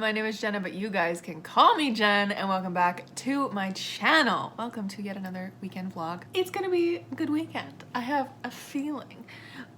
my name is Jenna, but you guys can call me Jen, and welcome back to my channel. Welcome to yet another weekend vlog. It's gonna be a good weekend. I have a feeling.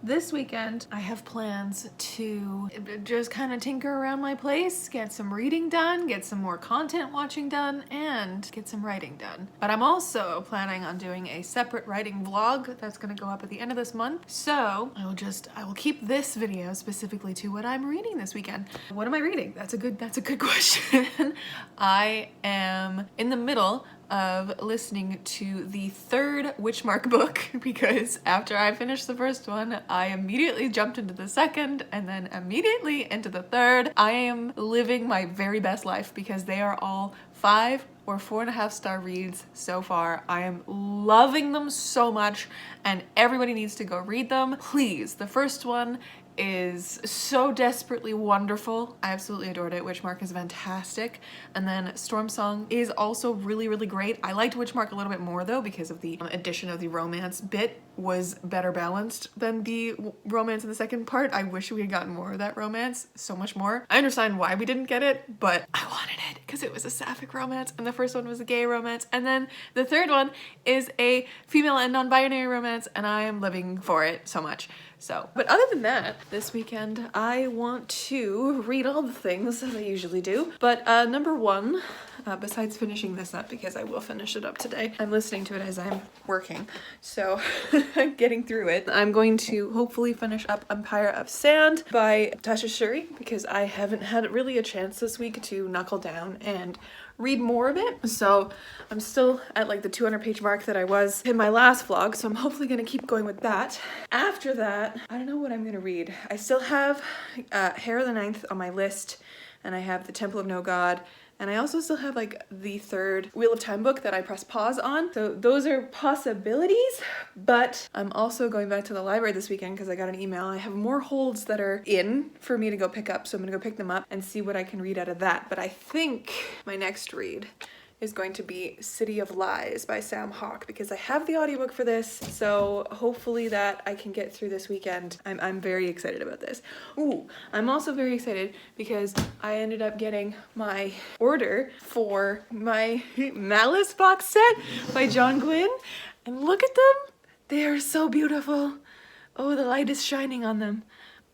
This weekend, I have plans to just kind of tinker around my place, get some reading done, get some more content watching done, and get some writing done. But I'm also planning on doing a separate writing vlog that's gonna go up at the end of this month. So I will keep this video specifically to what I'm reading this weekend. What am I reading? That's a good question. I am in the middle of listening to the third Witchmark book because after I finished the first one, I immediately jumped into the second and then immediately into the third. I am living my very best life because they are all 5 or 4.5 star reads so far. I am loving them so much and everybody needs to go read them. Please, the first one is so desperately wonderful. I absolutely adored it. Witchmark is fantastic. And then Storm Song is also really, really great. I liked Witchmark a little bit more though because of the addition of the romance bit was better balanced than the romance in the second part. I wish we had gotten more of that romance, so much more. I understand why we didn't get it, but I wanted it because it was a sapphic romance and the first one was a gay romance. And then the third one is a female and non-binary romance and I am living for it so much. So, but other than that, this weekend I want to read all the things that I usually do. But number one, besides finishing this up, because I will finish it up today, I'm listening to it as I'm working, so I'm getting through it. I'm going to hopefully finish up Empire of Sand by Tasha Shuri, because I haven't had really a chance this week to knuckle down and read more of it. So I'm still at like the 200-page mark that I was in my last vlog, so I'm hopefully gonna keep going with that. After that, I don't know what I'm gonna read. I still have Hair of the Ninth on my list, and I have The Temple of No God, and I also still have like the third Wheel of Time book that I pressed pause on. So those are possibilities, but I'm also going back to the library this weekend because I got an email. I have more holds that are in for me to go pick up, so I'm gonna go pick them up and see what I can read out of that. But I think my next read is going to be City of Lies by Sam Hawke because I have the audiobook for this, so hopefully that I can get through this weekend. I'm very excited about this. Ooh, I'm also very excited because I ended up getting my order for my Malice box set by John Gwynne, and look at them. They are so beautiful. Oh, the light is shining on them.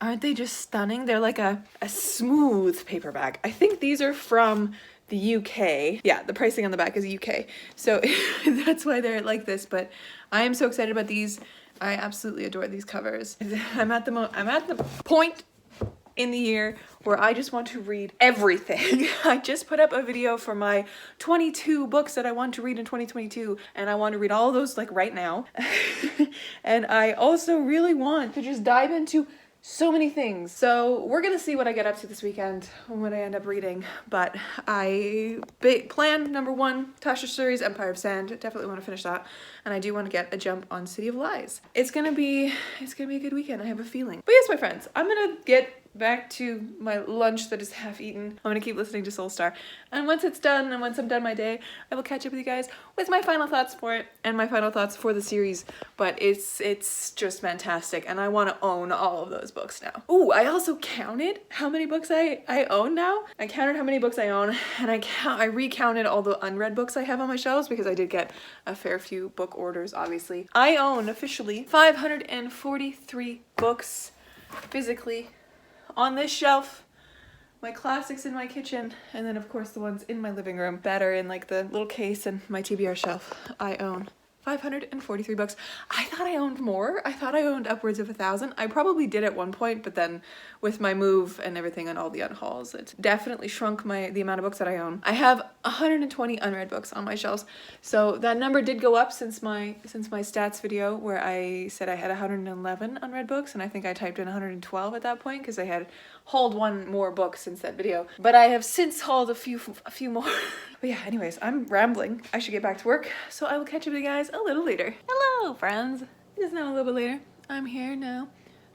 Aren't they just stunning? They're like a smooth paperback. I think these are from the UK. Yeah, the pricing on the back is UK. So that's why they're like this, but I am so excited about these. I absolutely adore these covers. I'm at the point in the year where I just want to read everything. I just put up a video for my 22 books that I want to read in 2022, and I want to read all those like right now. And I also really want to just dive into so many things. So we're gonna see what I get up to this weekend and what I end up reading. But plan number one, Tasha Shuri's Empire of Sand. Definitely want to finish that. And I do want to get a jump on City of Lies. It's gonna be a good weekend, I have a feeling. But yes, my friends, I'm gonna get back to my lunch that is half eaten. I'm gonna keep listening to Soulstar. And once it's done, and once I'm done my day, I will catch up with you guys with my final thoughts for it and my final thoughts for the series. But it's just fantastic, and I want to own all of those books now. Ooh, I also counted how many books I own now. I counted how many books I own, and I recounted all the unread books I have on my shelves because I did get a fair few book orders, obviously. I own officially 543 books physically on this shelf, my classics in my kitchen, and then of course the ones in my living room that are in like the little case and my TBR shelf. I own 543 books. I thought I owned more. I thought I owned upwards of 1,000. I probably did at one point, but then with my move and everything and all the unhauls, it's definitely shrunk the amount of books that I own. I have 120 unread books on my shelves. So that number did go up since my stats video where I said I had 111 unread books, and I think I typed in 112 at that point because I had hauled one more book since that video. But I have since hauled a few more. But yeah, anyways, I'm rambling. I should get back to work, so I will catch up with you guys a little later. Hello, friends. It is now a little bit later. I'm here now,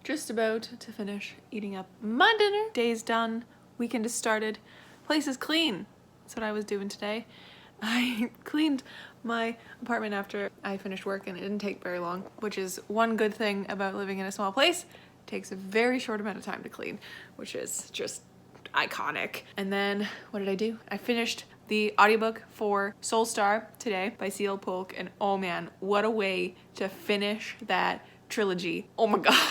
just about to finish eating up my dinner. Day's done, weekend is started, place is clean. That's what I was doing today. I cleaned my apartment after I finished work, and it didn't take very long, which is one good thing about living in a small place. It takes a very short amount of time to clean, which is just iconic. And then what did I do? I finished the audiobook for Soul Star today by C.L. Polk, and oh man, what a way to finish that trilogy. Oh my god.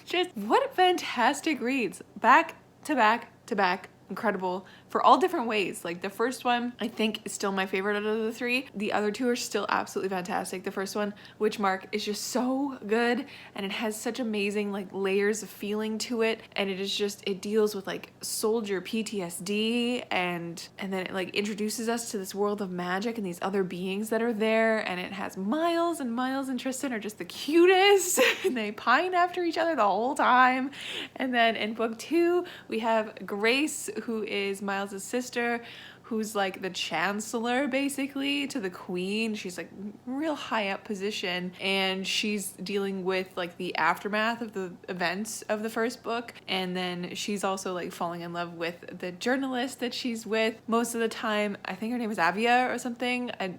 Just what fantastic reads. Back to back to back. Incredible for all different ways. Like the first one I think is still my favorite out of the three. The other two are still absolutely fantastic. The first one, Witchmark, is just so good, and it has such amazing like layers of feeling to it, and it is just, it deals with like soldier PTSD, and then it like introduces us to this world of magic and these other beings that are there, and it has Miles, and Miles and Tristan are just the cutest and they pine after each other the whole time. And then in book 2 we have Grace, who is Miles' sister, who's like the chancellor basically to the queen. She's like real high up position, and she's dealing with like the aftermath of the events of the first book. And then she's also like falling in love with the journalist that she's with most of the time. I think her name is Avia or something. I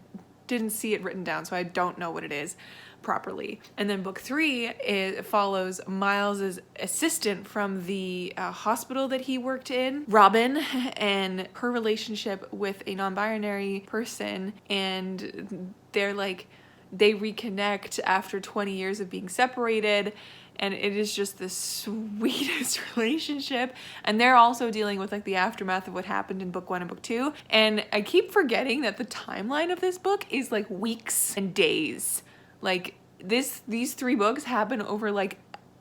didn't see it written down, so I don't know what it is properly. And then book 3, it follows Miles's assistant from the hospital that he worked in, Robin, and her relationship with a non-binary person, and they're like, they reconnect after 20 years of being separated, and it is just the sweetest relationship. And they're also dealing with like the aftermath of what happened in book 1 and book 2. And I keep forgetting that the timeline of this book is like weeks and days. Like these 3 books happen over like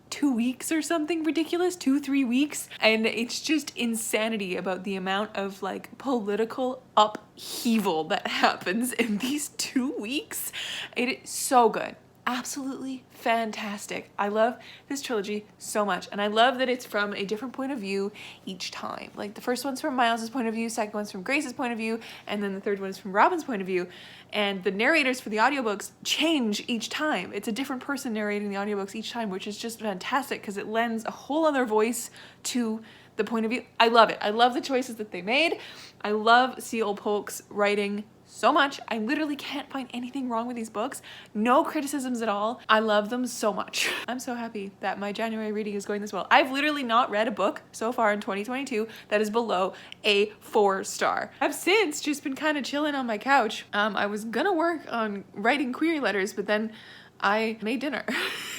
2 weeks or something ridiculous, 2-3 weeks. And it's just insanity about the amount of like political upheaval that happens in these 2 weeks. It is so good. Absolutely fantastic. I love this trilogy so much, and I love that it's from a different point of view each time. Like the first one's from Miles's point of view, second one's from Grace's point of view, and then the third one is from Robin's point of view. And the narrators for the audiobooks change each time. It's a different person narrating the audiobooks each time, which is just fantastic because it lends a whole other voice to the point of view. I love it. I love the choices that they made. I love C.L. Polk's writing so much. I literally can't find anything wrong with these books. No criticisms at all. I love them so much. I'm so happy that my January reading is going this well. I've literally not read a book so far in 2022 that is below a 4-star. I've since just been kind of chilling on my couch. I was gonna work on writing query letters, but then I made dinner.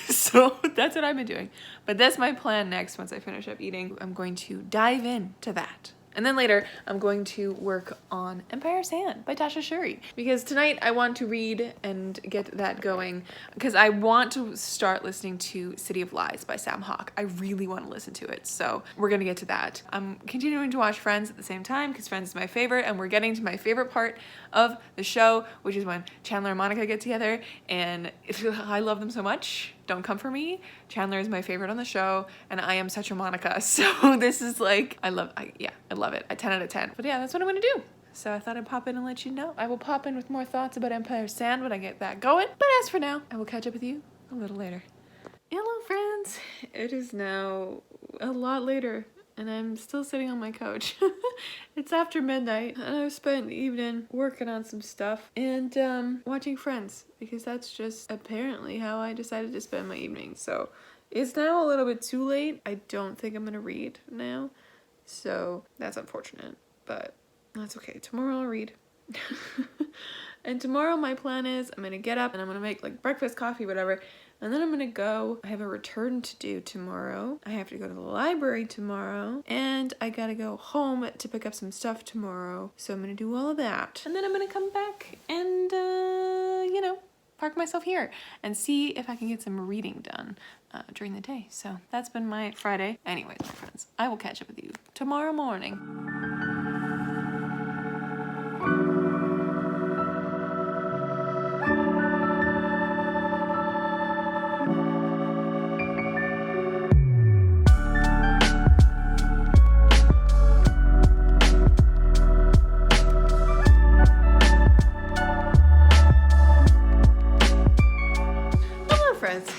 So that's what I've been doing. But that's my plan next once I finish up eating. I'm going to dive into that. And then later, I'm going to work on Empire's Hand by Tasha Shuri, because tonight I want to read and get that going, because I want to start listening to City of Lies by Sam Hawke. I really want to listen to it, so we're gonna get to that. I'm continuing to watch Friends at the same time, because Friends is my favorite, and we're getting to my favorite part of the show, which is when Chandler and Monica get together, and I love them so much. Don't come for me. Chandler is my favorite on the show, and I am such a Monica. So this is like, I love it. A 10 out of 10. But yeah, that's what I'm gonna do. So I thought I'd pop in and let you know. I will pop in with more thoughts about Empire's Hand when I get that going. But as for now, I will catch up with you a little later. Hello, friends. It is now a lot later, and I'm still sitting on my couch. It's after midnight, and I've spent the evening working on some stuff and watching Friends, because that's just apparently how I decided to spend my evening. So it's now a little bit too late. I don't think I'm gonna read now, so that's unfortunate, but that's okay. Tomorrow I'll read. And tomorrow my plan is I'm gonna get up and I'm gonna make like breakfast, coffee, whatever, and then I'm gonna go. I have a return to do tomorrow. I have to go to the library tomorrow, and I gotta go home to pick up some stuff tomorrow. So I'm gonna do all of that, and then I'm gonna come back and park myself here and see if I can get some reading done during the day. So that's been my Friday. Anyways, my friends, I will catch up with you tomorrow morning.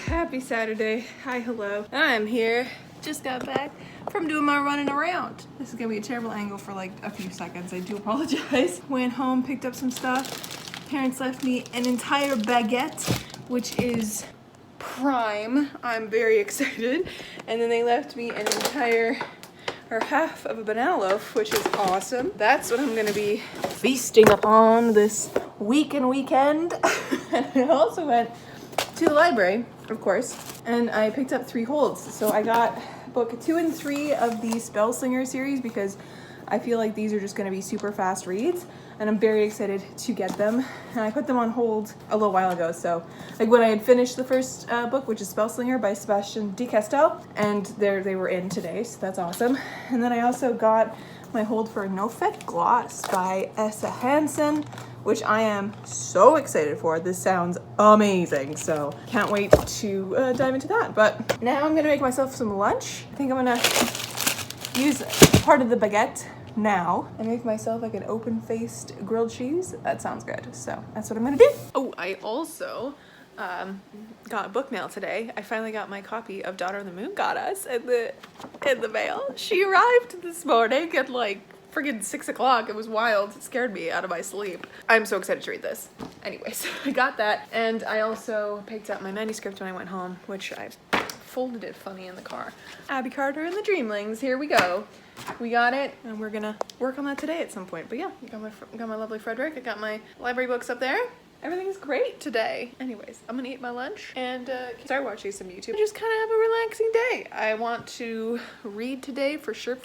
Happy Saturday. Hi, hello. I'm here. Just got back from doing my running around. This is gonna be a terrible angle for like a few seconds. I do apologize. Went home, picked up some stuff. Parents left me an entire baguette, which is prime. I'm very excited. And then they left me an entire or half of a banana loaf, which is awesome. That's what I'm gonna be feasting upon this week and weekend. And I also went to the library, of course, and I picked up 3 holds. So I got book 2 and 3 of the Spellslinger series because I feel like these are just going to be super fast reads, and I'm very excited to get them. And I put them on hold a little while ago, so like when I had finished the first book, which is Spellslinger by Sebastian de Castel, and they were in today, so that's awesome. And then I also got my hold for No Fet Gloss by Essa Hansen, which I am so excited for. This sounds amazing, so can't wait to dive into that. But now I'm gonna make myself some lunch. I think I'm gonna use part of the baguette now and make myself like an open-faced grilled cheese. That sounds good, so that's what I'm gonna do. Oh, I also got book mail today. I finally got my copy of Daughter of the Moon Goddess in the mail. She arrived this morning at like friggin' 6 o'clock. It was wild. It scared me out of my sleep. I'm so excited to read this. Anyways, I got that, and I also picked up my manuscript when I went home, which I folded it funny in the car. Abby Carter and the Dreamlings, here we go. We got it, and we're gonna work on that today at some point. But yeah, I got my lovely Frederick. I got my library books up there. Everything's great today. Anyways, I'm gonna eat my lunch and start watching some YouTube. Just kind of have a relaxing day. I want to read today for sure.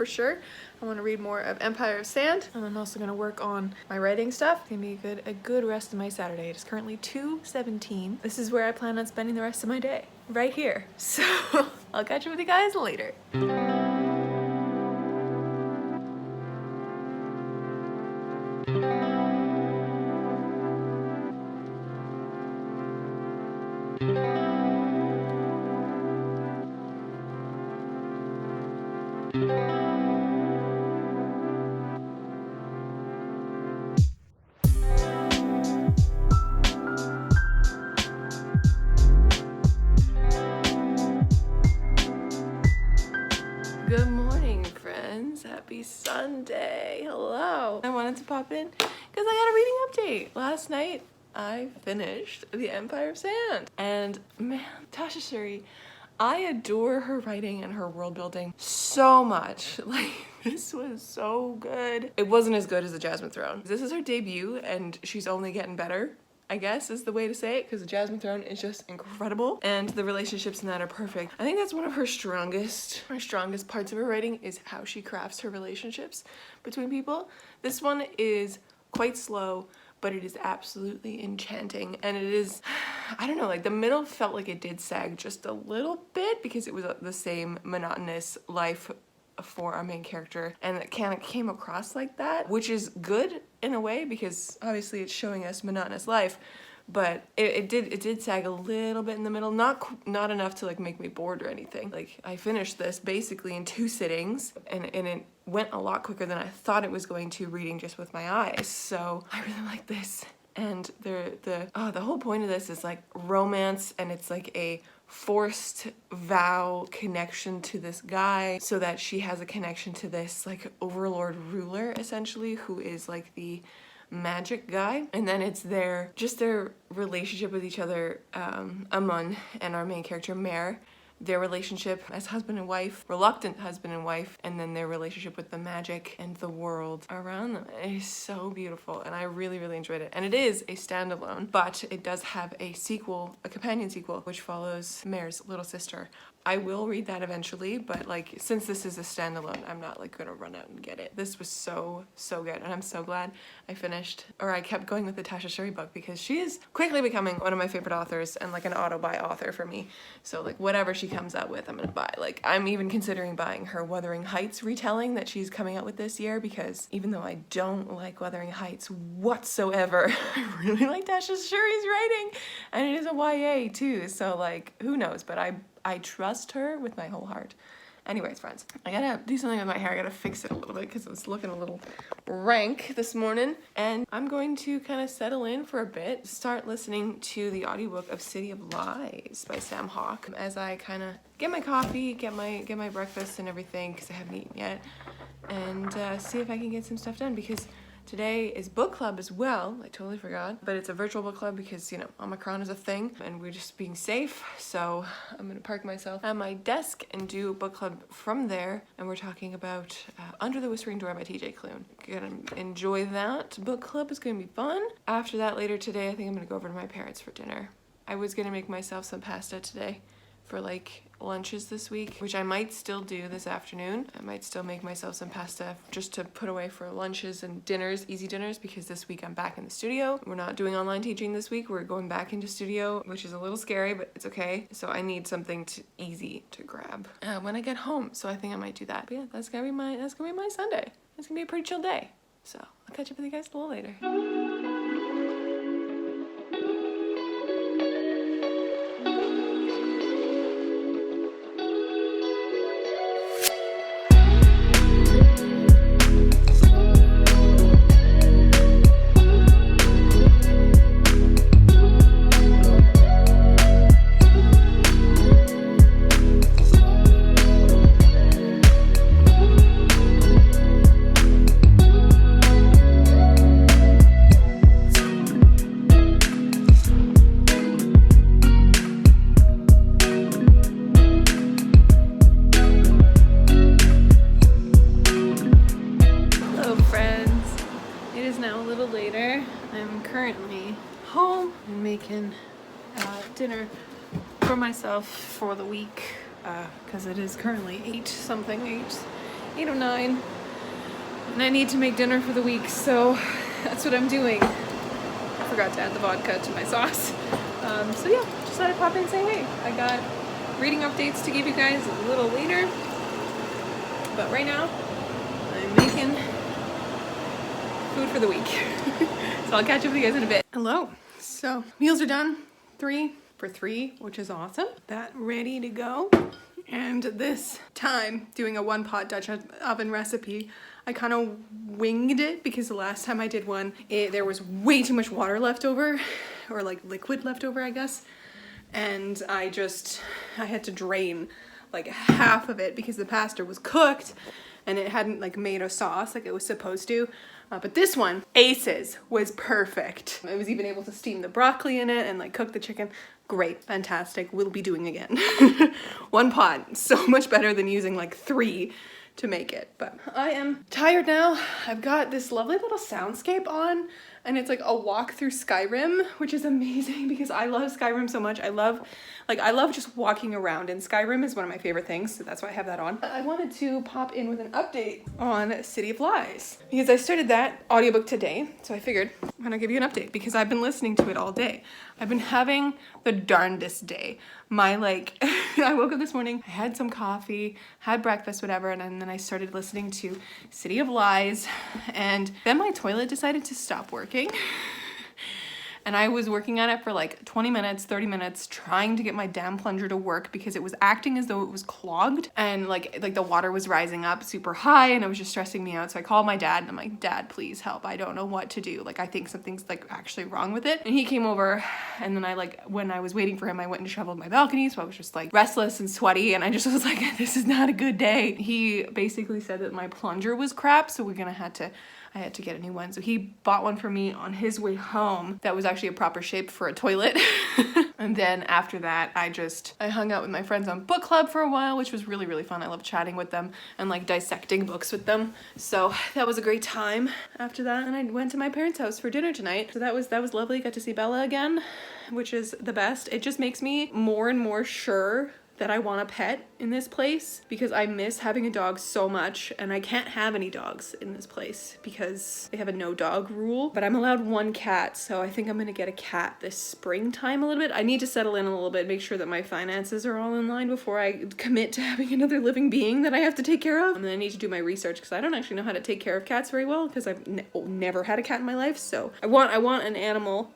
I want to read more of Empire of Sand, and I'm also gonna work on my writing stuff. It's gonna be a good rest of my Saturday. It is currently 2:17. This is where I plan on spending the rest of my day, right here. So I'll catch up with you guys later. Good morning, friends. Happy Sunday. Hello. I wanted to pop in because I got a reading update. Last night, I finished The Empire of Sand. And man, Tasha Shuri, I adore her writing and her world building so much. Like, this was so good. It wasn't as good as The Jasmine Throne. This is her debut, and she's only getting better, I guess is the way to say it, because The Jasmine Throne is just incredible, and the relationships in that are perfect. I think that's one of her strongest parts of her writing is how she crafts her relationships between people. This one is quite slow, but it is absolutely enchanting, and it is, I don't know, like the middle felt like it did sag just a little bit because it was the same monotonous life for our main character, and it kind of came across like that, which is good in a way because obviously it's showing us monotonous life, but it did sag a little bit in the middle, not enough to like make me bored or anything. Like, I finished this basically in 2 sittings, and it went a lot quicker than I thought it was going to, reading just with my eyes. So I really like this, and the whole point of this is like romance, and it's like a forced vow connection to this guy so that she has a connection to this like overlord ruler essentially, who is like the magic guy. And then it's their relationship with each other, Amun and our main character Mare, their relationship as husband and wife, reluctant husband and wife, and then their relationship with the magic and the world around them. It is so beautiful, and I really enjoyed it. And it is a standalone, but it does have a sequel, a companion sequel, which follows Mare's little sister. I will read that eventually, but like, since this is a standalone, I'm not like gonna run out and get it. This was so good, and I'm so glad I finished, or I kept going with the Tasha Shuri book, because she is quickly becoming one of my favorite authors and like an auto-buy author for me. So like, whatever she comes out with, I'm gonna buy. Like, I'm even considering buying her Wuthering Heights retelling that she's coming out with this year, because even though I don't like Wuthering Heights whatsoever, I really like Tasha Shuri's writing, and it is a YA too, so like, who knows, but I trust her with my whole heart. Anyways, friends, I gotta do something with my hair. I gotta fix it a little bit because it was looking a little rank this morning. And I'm going to kind of settle in for a bit, start listening to the audiobook of City of Lies by Sam Hawke as I kind of get my coffee, get my breakfast and everything, because I haven't eaten yet, and see if I can get some stuff done, because Today is book club as well. I totally forgot, but it's a virtual book club because, you know, Omicron is a thing and we're just being safe. So I'm gonna park myself at my desk and do book club from there. And we're talking about Under the Whispering Door by TJ Klune. Gonna enjoy that. Book club is gonna be fun. After that, later today, I think I'm gonna go over to my parents for dinner. I was gonna make myself some pasta today for like lunches this week, which I might still do this afternoon. I might still make myself some pasta just to put away for lunches and dinners, easy dinners, because this week I'm back in the studio. We're not doing online teaching this week. We're going back into studio, which is a little scary, but it's okay. So I need something easy to grab when I get home. So I think I might do that. But yeah, that's gonna be my Sunday. It's gonna be a pretty chill day. So I'll catch up with you guys a little later. Dinner for myself for the week because it is currently 8:09, and I need to make dinner for the week, so that's what I'm doing. I forgot to add the vodka to my sauce. So yeah, just thought I'd pop in and say hey. I got reading updates to give you guys a little later, but right now I'm making food for the week. So I'll catch up with you guys in a bit. Hello. So meals are done. 3 for 3, which is awesome. That ready to go. And this time doing a 1-pot Dutch oven recipe, I kind of winged it because the last time I did one, there was way too much water left over, or like liquid left over, I guess. And I had to drain like half of it because the pasta was cooked and it hadn't like made a sauce like it was supposed to. But this one, aces, was perfect. I was even able to steam the broccoli in it and like cook the chicken. Great, fantastic, we'll be doing again. 1 pot, so much better than using like 3 to make it. But I am tired now. I've got this lovely little soundscape on, and it's like a walk through Skyrim, which is amazing because I love Skyrim so much. I love just walking around, and Skyrim is one of my favorite things, so that's why I have that on. I wanted to pop in with an update on City of Lies because I started that audiobook today, so I figured why not give you an update because I've been listening to it all day. I've been having the darndest day. I woke up this morning, I had some coffee, had breakfast, whatever, and then I started listening to City of Lies, and then my toilet decided to stop working. And I was working on it for like 20 minutes, 30 minutes, trying to get my damn plunger to work because it was acting as though it was clogged, and like the water was rising up super high, and it was just stressing me out. So I called my dad and I'm like, Dad, please help. I don't know what to do. Like, I think something's like actually wrong with it. And he came over, and then when I was waiting for him, I went and shoveled my balcony. So I was just like restless and sweaty, and I just was like, this is not a good day. He basically said that my plunger was crap, so I had to get a new one. So he bought one for me on his way home that was actually a proper shape for a toilet. And then after that, I hung out with my friends on book club for a while, which was really, really fun. I love chatting with them and like dissecting books with them. So that was a great time. After that, and I went to my parents' house for dinner tonight. So that was lovely. Got to see Bella again, which is the best. It just makes me more and more sure that I want a pet in this place because I miss having a dog so much, and I can't have any dogs in this place because they have a no dog rule, but I'm allowed 1 cat, so I think I'm gonna get a cat this springtime a little bit. I need to settle in a little bit, make sure that my finances are all in line before I commit to having another living being that I have to take care of. And then I need to do my research because I don't actually know how to take care of cats very well because I've never had a cat in my life, so I want an animal.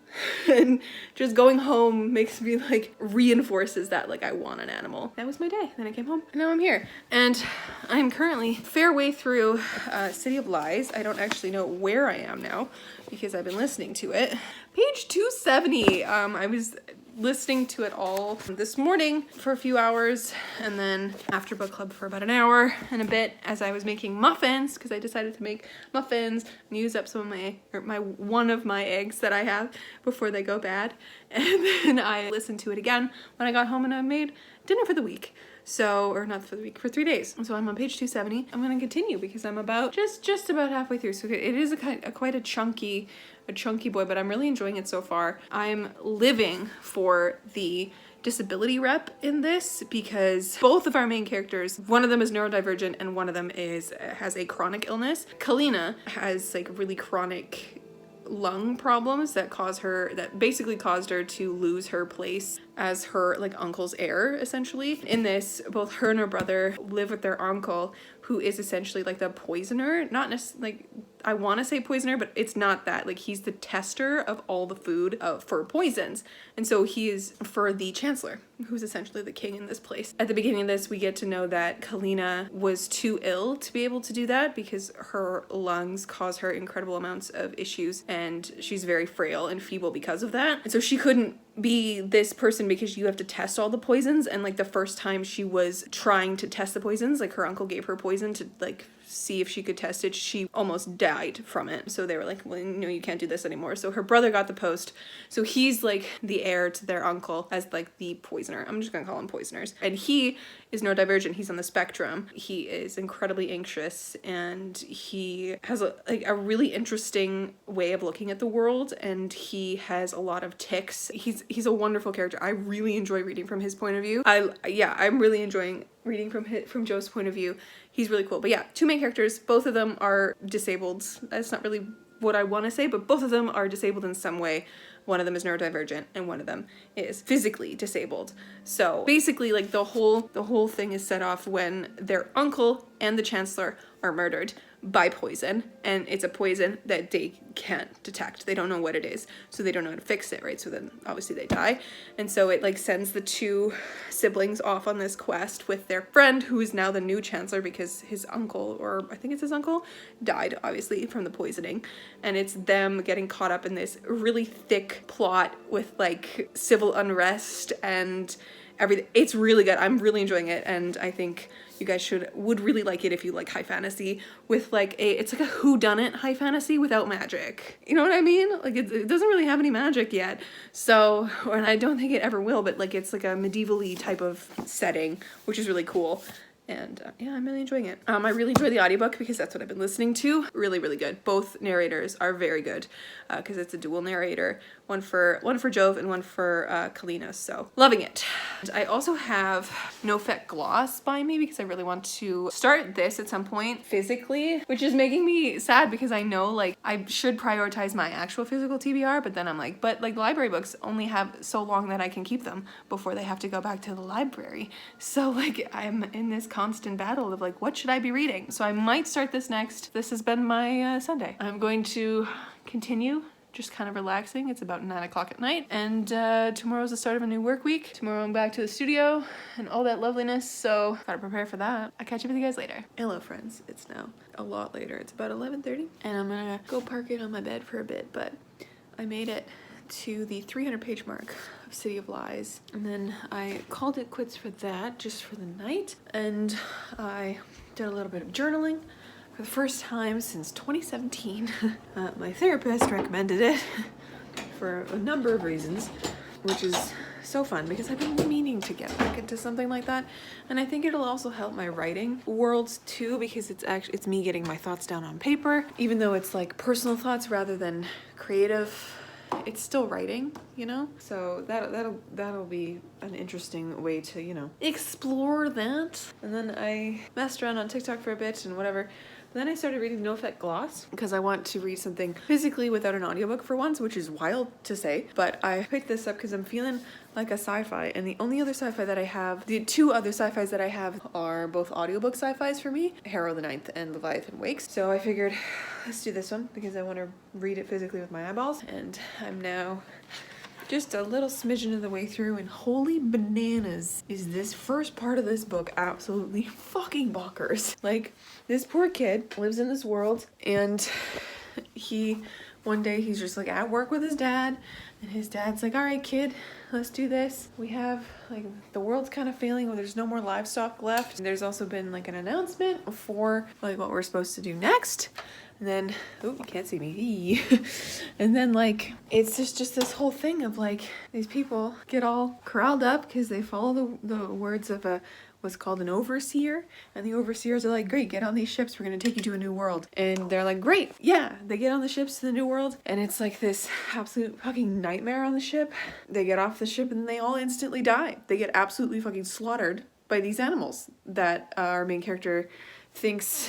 And just going home makes me like reinforces that like I want an animal. That was my day. Then I came home and now I'm here, and I'm currently fair way through City of Lies. I don't actually know where I am now because I've been listening to it. Page 270. I was listening to it all this morning for a few hours, and then after book club for about an hour and a bit as I was making muffins, because I decided to make muffins and use up some of one of my eggs that I have before they go bad. And then I listened to it again when I got home, and I made dinner for the week. So, or not for the week, for 3 days. So I'm on page 270. I'm going to continue because I'm about just about halfway through. So it is quite a chunky boy, but I'm really enjoying it so far. I'm living for the disability rep in this because both of our main characters, one of them is neurodivergent and one of them has a chronic illness. Kalina has like really chronic lung problems that basically caused her to lose her place as her like uncle's heir, essentially. In this, both her and her brother live with their uncle, who is essentially like the poisoner. Not necessarily, like, I want to say poisoner, but it's not that. Like, he's the tester of all the food for poisons. And so he is for the chancellor, who's essentially the king in this place. At the beginning of this, we get to know that Kalina was too ill to be able to do that because her lungs cause her incredible amounts of issues, and she's very frail and feeble because of that. And so she couldn't be this person because you have to test all the poisons, and like the first time she was trying to test the poisons, like her uncle gave her poison to like see if she could test it, she almost died from it. So they were like, well, no, you can't do this anymore. So her brother got the post. So he's like the heir to their uncle as like the poisoner. I'm just gonna call him poisoners. And he is neurodivergent. He's on the spectrum. He is incredibly anxious, and he has a really interesting way of looking at the world, and he has a lot of tics. He's a wonderful character. I really enjoy reading from his point of view. I'm really enjoying reading from Joe's point of view. He's really cool. But yeah, two main characters, both of them are disabled. That's not really what I want to say, but both of them are disabled in some way. One of them is neurodivergent and one of them is physically disabled. So basically, like, the whole thing is set off when their uncle and the chancellor are murdered by poison, and it's a poison that they can't detect. They don't know what it is, so they don't know how to fix it, right? So then obviously they die. And so it like sends the two siblings off on this quest with their friend, who is now the new chancellor because his uncle, or I think it's his uncle, died obviously from the poisoning. And it's them getting caught up in this really thick plot with like civil unrest and everything. It's really good. I'm really enjoying it, and I think you guys would really like it if you like high fantasy with like it's like a whodunit high fantasy without magic. You know what I mean? Like it doesn't really have any magic yet. So, and I don't think it ever will, but like it's like a medieval-y type of setting, which is really cool. And yeah, I'm really enjoying it. I really enjoy the audiobook because that's what I've been listening to. Really, really good. Both narrators are very good because it's a dual narrator, one for Jove and one for Kalina. So loving it. And I also have No Fet Gloss by me because I really want to start this at some point physically, which is making me sad because I know like I should prioritize my actual physical TBR, but then I'm like, but like library books only have so long that I can keep them before they have to go back to the library. So like I'm in this constant battle of like, what should I be reading? So I might start this next. This has been my Sunday. I'm going to continue just kind of relaxing. It's about 9 o'clock at night, and tomorrow's the start of a new work week. Tomorrow I'm back to the studio and all that loveliness, so gotta prepare for that. I'll catch up with you guys later. Hello friends, it's now a lot later. It's about 11:30, and I'm gonna go park it on my bed for a bit, but I made it to the 300 page mark of City of Lies, and then I called it quits for that, just for the night, and I did a little bit of journaling for the first time since 2017. My therapist recommended it for a number of reasons, which is so fun because I've been meaning to get back into something like that, and I think it'll also help my writing worlds too, because it's me getting my thoughts down on paper, even though it's like personal thoughts rather than creative. It's still writing, you know? So that'll be an interesting way to, you know, explore that. And then I messed around on TikTok for a bit and whatever. Then I started reading No Fet Gloss because I want to read something physically without an audiobook for once, which is wild to say, but I picked this up because I'm feeling like a sci-fi, and the only other sci-fi that I have, the two other sci-fis that I have are both audiobook sci-fis for me, Harrow the Ninth and Leviathan Wakes. So I figured, let's do this one because I want to read it physically with my eyeballs, and I'm now just a little smidgen of the way through, and holy bananas is this first part of this book absolutely fucking bonkers. Like, this poor kid lives in this world, and he one day he's just like at work with his dad, and his dad's like, all right, kid, let's do this. We have like the world's kind of failing where there's no more livestock left. And there's also been like an announcement for like what we're supposed to do next. And then, oh, you can't see me. And then like, it's just this whole thing of like, these people get all corralled up because they follow the words of what's called an overseer. And the overseers are like, great, get on these ships. We're going to take you to a new world. And they're like, great. Yeah. They get on the ships to the new world. And it's like this absolute fucking nightmare on the ship. They get off the ship and they all instantly die. They get absolutely fucking slaughtered by these animals that our main character thinks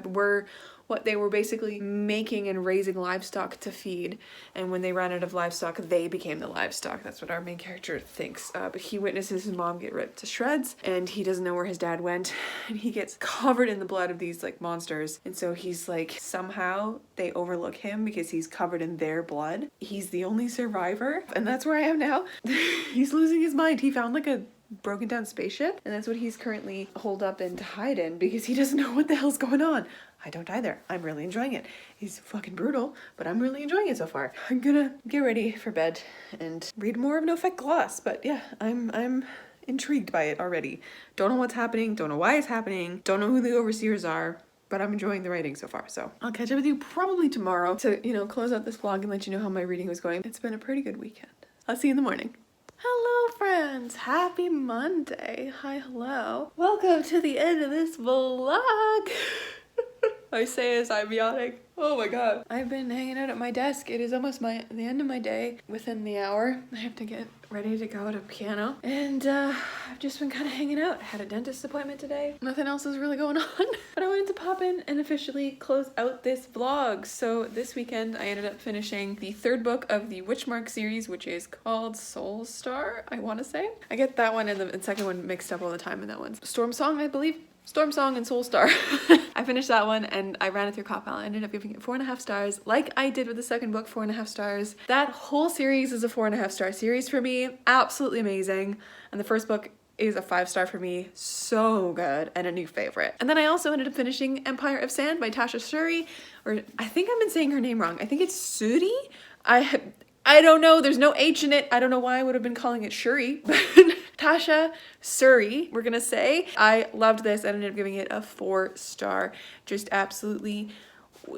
were what they were basically making and raising livestock to feed. And when they ran out of livestock, they became the livestock. That's what our main character thinks. But he witnesses his mom get ripped to shreds, and he doesn't know where his dad went. And he gets covered in the blood of these like monsters. And so he's like, somehow they overlook him because he's covered in their blood. He's the only survivor. And that's where I am now. He's losing his mind. He found like a broken down spaceship, and that's what he's currently holed up in to hide in because he doesn't know what the hell's going on. I don't either. I'm really enjoying it. He's fucking brutal, but I'm really enjoying it so far. I'm gonna get ready for bed and read more of No Effect Gloss, but yeah, I'm intrigued by it already. Don't know what's happening, don't know why it's happening, don't know who the overseers are, but I'm enjoying the writing so far. So I'll catch up with you probably tomorrow to, you know, close out this vlog and let you know how my reading was going. It's been a pretty good weekend. I'll see you in the morning. Hello friends, happy Monday. Hi, hello. Welcome to the end of this vlog. I say as I'm yawning. Oh my god. I've been hanging out at my desk. It is almost the end of my day. Within the hour, I have to get ready to go to piano. And I've just been kind of hanging out. I had a dentist appointment today. Nothing else is really going on. But I wanted to pop in and officially close out this vlog. So this weekend, I ended up finishing the third book of the Witchmark series, which is called Soul Star, I want to say. I get that one and the second one mixed up all the time, and that one's Storm Song, I believe. Storm Song and Soul Star. I finished that one and I ran it through Copal. I ended up giving it 4.5 stars, like I did with the second book, 4.5 stars. That whole series is a 4.5 star series for me. Absolutely amazing. And the first book is a 5-star for me. So good and a new favorite. And then I also ended up finishing Empire of Sand by Tasha Suri, or I think I've been saying her name wrong. I think it's Suri. I don't know. There's no H in it. I don't know why I would have been calling it Shuri, but Tasha Suri, we're gonna say. I loved this and ended up giving it a 4-star. Just absolutely,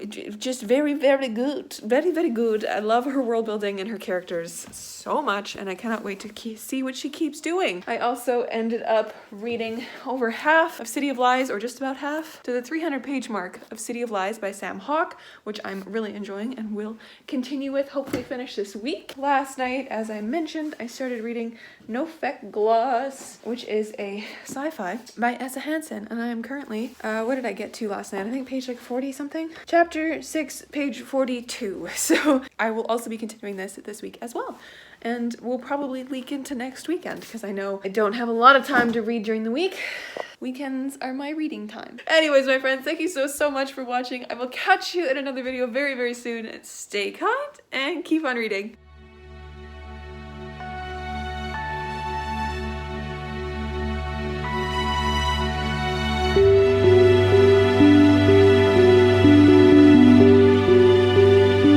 just very, very good. Very, very good. I love her world building and her characters so much, and I cannot wait to see what she keeps doing. I also ended up reading over half of City of Lies, or just about half, to the 300-page mark of City of Lies by Sam Hawke, which I'm really enjoying and will continue with, hopefully finish this week. Last night, as I mentioned, I started reading No Effect Gloss, which is a sci-fi by Essa Hansen, and I am currently, what did I get to last night? I think page like 40 something? Chapter 6, page 42. So I will also be continuing this week as well. And we'll probably leak into next weekend because I know I don't have a lot of time to read during the week. Weekends are my reading time. Anyways, my friends, thank you so much for watching. I will catch you in another video very, very soon. Stay kind and keep on reading.